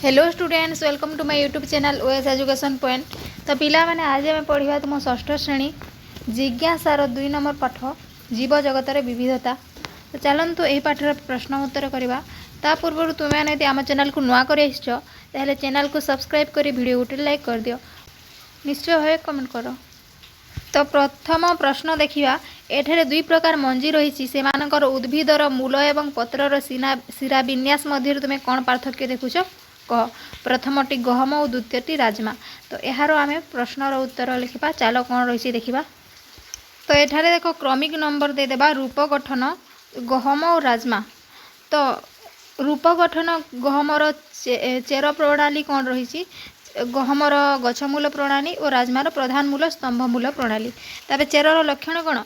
Hello students, welcome to my YouTube channel OS education point. तो पिला माने आज आम पढ़ा तुम षष्ठ श्रेणी जिज्ञासार 2 नंबर पाठ जीव जगतर विविधता। तो चलतु यही पाठर प्रश्न उत्तर करवा। ता पूर्व तुम्हें मैंने आम चैनल को नुआ कर चैनल को सब्सक्राइब कर वीडियो गोटे लाइक कर दियो, निश्चय भाव कमेंट कर। तो प्रथम प्रश्न देखा, एठारे दुई प्रकार मंजी रही से उद्भिदर मूल एवं पत्रर शिरा विन्यास मध्य तुम्हें कौन पार्थक्य देखुच कह। प्रथमटी गहम और द्वितीयटी राजमा। तो यार आम प्रश्नर उत्तर लिखा। चलो कौन रही देखा। तो एठारे देख क्रमिक नंबर देदेबा रूप गठन गहम और राजमा। तो रूप गठन गहमर चेर प्रणाली कौन रही, गहमर गछमूल प्रणाली और राजमार प्रधान मूल स्तंभमूल प्रणाली। तबे चेरर लक्षण कौन,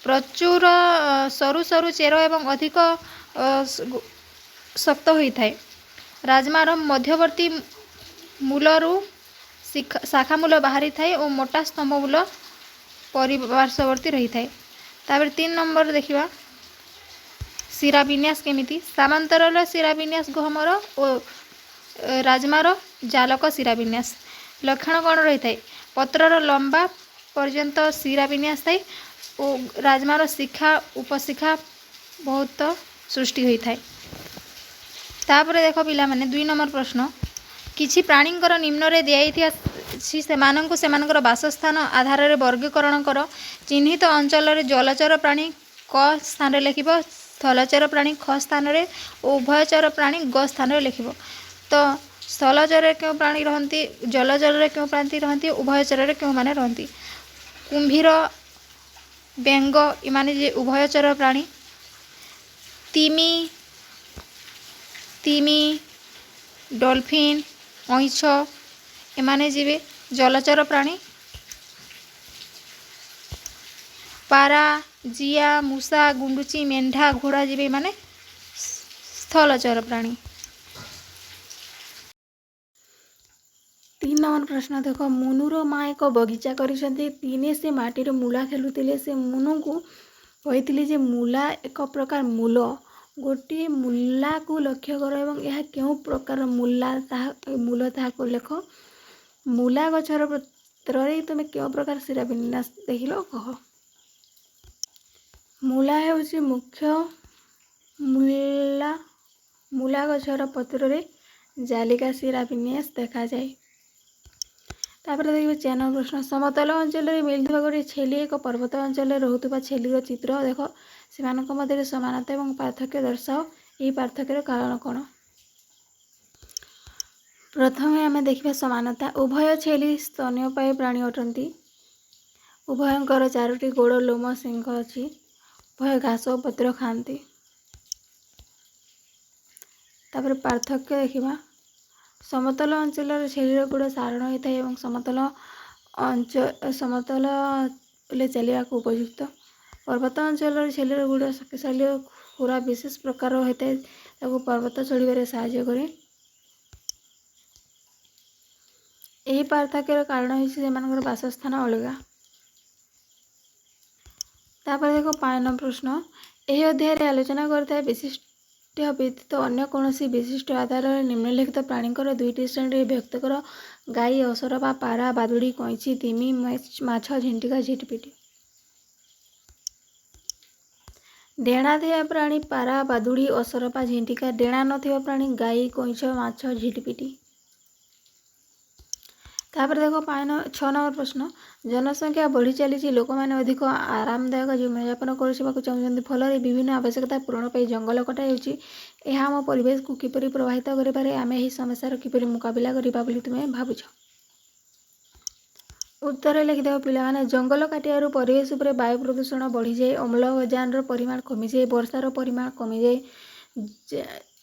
प्रचुर सरु सरु चेर एवं अधिक शक्त होता है। राजमार मध्यवर्ती मूलरू शाखा मूल बाहरी थाए और मोटा स्तंभ मूल परिपार्श्ववर्ती रही थाए। तापर 3 नंबर देखिबा शिरा विन्यास केमिति। सामांतरल शिरा विन्यास गहमर और राजमार जालक शिरा विन्यास। लक्षण कौन रही थाए, पत्रर लंबा पर्यंत शिरा विन्यास थाए और राजमार शिखा उपशिखा बहुत सृष्टि होता है। तापर देख पिला माने 2 नंबर प्रश्न, किछि प्राणींकर निम्न रे दिया सेमानंकर बासस्थान आधार रे वर्गीकरण कर। चिन्हित अंचल रे जलचर प्राणी क स्थान रे लिखिब, स्थलचर प्राणी ख स्थान रे और उभयचर प्राणी ग स्थान रे लिखिब। तो स्थलचर क्यों प्राणी रहती, जलचर क्यों प्राणी रहती, उभयचर क्यों माने रहती। कुंभीर बेंग इमाने जे उभयचर प्राणी। तिमी तिमी डॉल्फिन ऐछ एमाने जीवे जलचर प्राणी। पारा जिया मूषा गुंडुची मेंढा घोड़ा जीवे माने स्थलचर प्राणी। 3 नंबर प्रश्न देख, मुनुर माँ एक बगीचा करिसेंती। दिने से माटीर मूला खेलुतिले। से मुनु को कहिथिले जे मूला एक प्रकार मूल, गोटे मूला को लक्ष्य कर एवं यह क्यों प्रकार मूल ताहा लेख। मूला गछर पत्र रे तुम क्यों प्रकार शिरा विन्यास देखिल कह। मूला हेउची मुख्य मूला गछर पत्र रे जालिका शिरा विन्यास देखा जाए। तापर देखिए 4 नंबर प्रश्न, समतल अंचल में मिलुवा गोटे छेली एक पर्वत अंचल में रोहुवा छेलीर चित्र देख। सेमानक मध्य समानता एवं पार्थक्य दर्शाओ। यही पार्थक्यर कारण कौन। प्रथम आम देखा समानता। उभय छेली स्तन्यपायी प्राणी अटंती। उभयंकर 4टी गोड़ लोम सिंह अच्छी। उभय घास और पत्र खाती। तापर पार्थक्य देखा, समतल अंचल छेलीर गोड़ सारण होता है और समतल चलने को उपयुक्त। पर्वत अंचल छेलीर गोड़ शक्तिशाली और खुरा विशेष प्रकार होता है, पर्वत चढ़वे साहाय्य करे। यही पार्थक्यर कारण होकर बासस्थान अलग। तापर देखो 5 नंबर प्रश्न, यही अध्याय आलोचना करता है विशिष्ट व्यतीत अन्य कौन विशिष्ट आधार निम्नलिखित प्राणीकर 2टी श्रेणी व्यक्त कर। गाई असरपा पारा बादुड़ी कैंची तिमी माछ झिंटिका झिटपिटी। डेणा थिया प्राणी पारा बादुड़ी असरपा झिंटिका। डेणा नथिबा प्राणी गाई कैंच माछ झिटपिटी। तापर देखो 6 नंबर प्रश्न, जनसंख्या बढ़ी चली, लोक मैंने अधिक आरामदायक जीवनयापन कर चाहते, फल विभिन्न आवश्यकता पूरण पर जंगल कटा आम परिवेश को किपरि प्रभावित करें। आम यही समस्या किपरि मुकाबिला करबा बोली तुम भावुछ। उत्तर लिखिदेव पिला। जंगल काटियारू परिवेश उपर वायु प्रदूषण बढ़ी जाए, अम्लजान परिमाण कमी जाए, वर्षार परिमाण कमी जाए,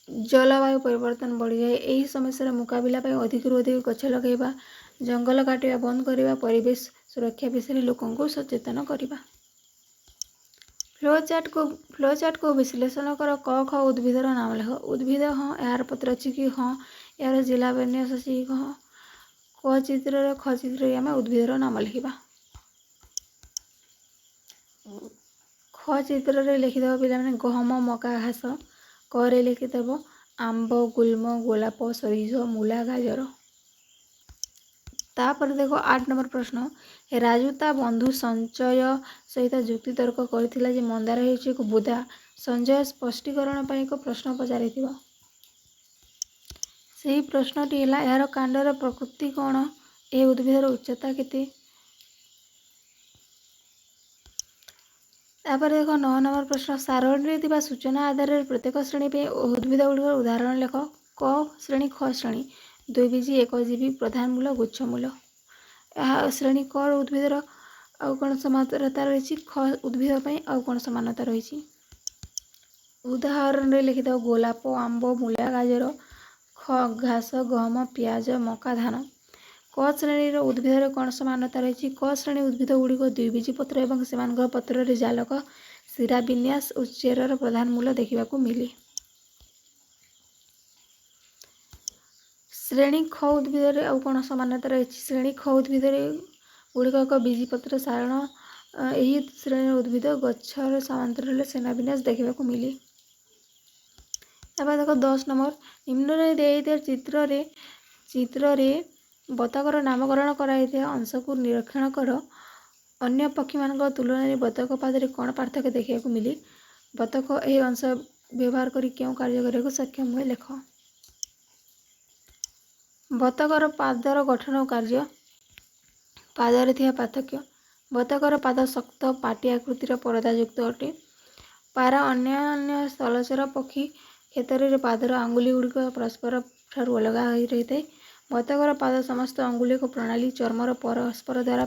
जलवायु परिवर्तन बढ़ी जाए। यही समस्या मुकाबिला अधिक अधिक गछ लगेगा, जंगल काटिया बंद करवा, परिवेश सुरक्षा विषय लोकों को सचेतन करवा। फ्लोचार्ट को विश्लेषण कर। क ख उद्भिदर नाम लिख। उद्भिद हाँ, यार पत्र अच्छी कि हाँ, यार जिला विन्यास अच्छी हाँ। क चित्र ख चित्र आम उद्भिदर नाम लिखा। ख चित्र लिखिदेव पिला गहम मका घास। क लिखिदेव आंब गुल्म गोलाप सरिष मूला गाजर। तापर देखो 8 नंबर प्रश्न राजू ता बंधु संचय सहित जुक्ति तर्क करथिला जे मंदार हेउछि एक बुधा। संजय स्पष्टीकरण पर एक प्रश्न पचारिथिबो। सही प्रश्नटी है यार कांडर प्रकृति कौन ए उद्भिदर उच्चता केते। तापर देखो 9 नंबर प्रश्न सारणी थिबा सूचना आधार रे प्रत्येक श्रेणी पे उद्भिद गुड़िकर उदाहरण लेख। क श्रेणी ख श्रेणी द्विबीजी एकजीवी प्रधानमूल गुच्छमूल। श्रेणी क उद्भिदर आउ कौन समानता रही ख उद्भिद पर आउ कौन समानता रही। उदाहरण लिखिद गोलाप आंब मूला गाजर। ख घास गहम पियाज मका धान। क श्रेणी उद्भिदर कौन समानता रही। क श्रेणी उद्भिद गुड़िक द्विबीजी पत्र एवं सेमानक पत्र रे जालक शिरा विन्यास और चेरर प्रधान मूल देखा मिले। श्रेणी ख उद्भिद आउ कौन समानता रही। श्रेणी ख उद्भिद गुड़िक एक बीजीपत्र सारण यही श्रेणी उद्भिद गछर समांतर सेना विन्यास देखा मिले। देखो 10 नंबर निम्न दिया चित्र रे बतकर नामकरण कराई अंश को निरीक्षण कर। अन्य पक्षी मान तुलन में बतक पादरे कौन पार्थक्य देखा मिले। बतक यह अंश व्यवहार कर क्यों कार्य करने को सक्षम हुए लेख। बतकर पादर गठन और कार्य पादरे थिया पार्थक्य। बतकर पाद शक्त पाटी आकृतिर परदायुक्त अटे। पारा अन्य स्थलचर पक्षी क्षेत्र में पादर आंगुली गुड़िक परस्पर ठारू अलग रही है। बतकर पाद समस्त अंगुली को प्रणाली चर्मर परस्पर द्वारा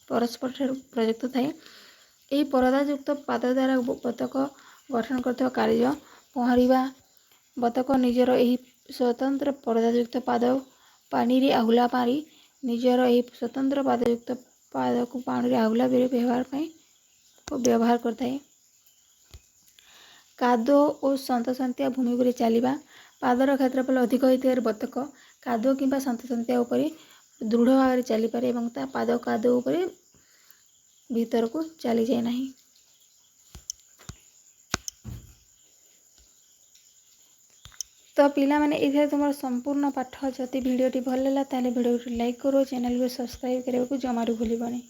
परस्पर प्रयुक्त थाए। यही परदायुक्त पाद द्वारा बतक गठन कर कार्य पहरिबा। बतक निजर यही स्वतंत्र परदायुक्त पाद पानी रे आहुला मारी निजर यही स्वतंत्र पादयुक्त पाद को पानी रे आहुला व्यवहार करता है। कादो और सन्तसंतिया भूमि पर चलवा पादर क्षेत्रफल अधिक होता बतक कादो कि सन्तसंतिया दृढ़ भाव में चली पारे और ता पाद कादो भीतर को चली जाए नहीं। तो पिला माने इधर तुम संपूर्ण पाठ जदि वीडियो भल लगा ताले वीडियो लाइक करो चैनल को सब्सक्राइब करने को जमारू भूलबनी।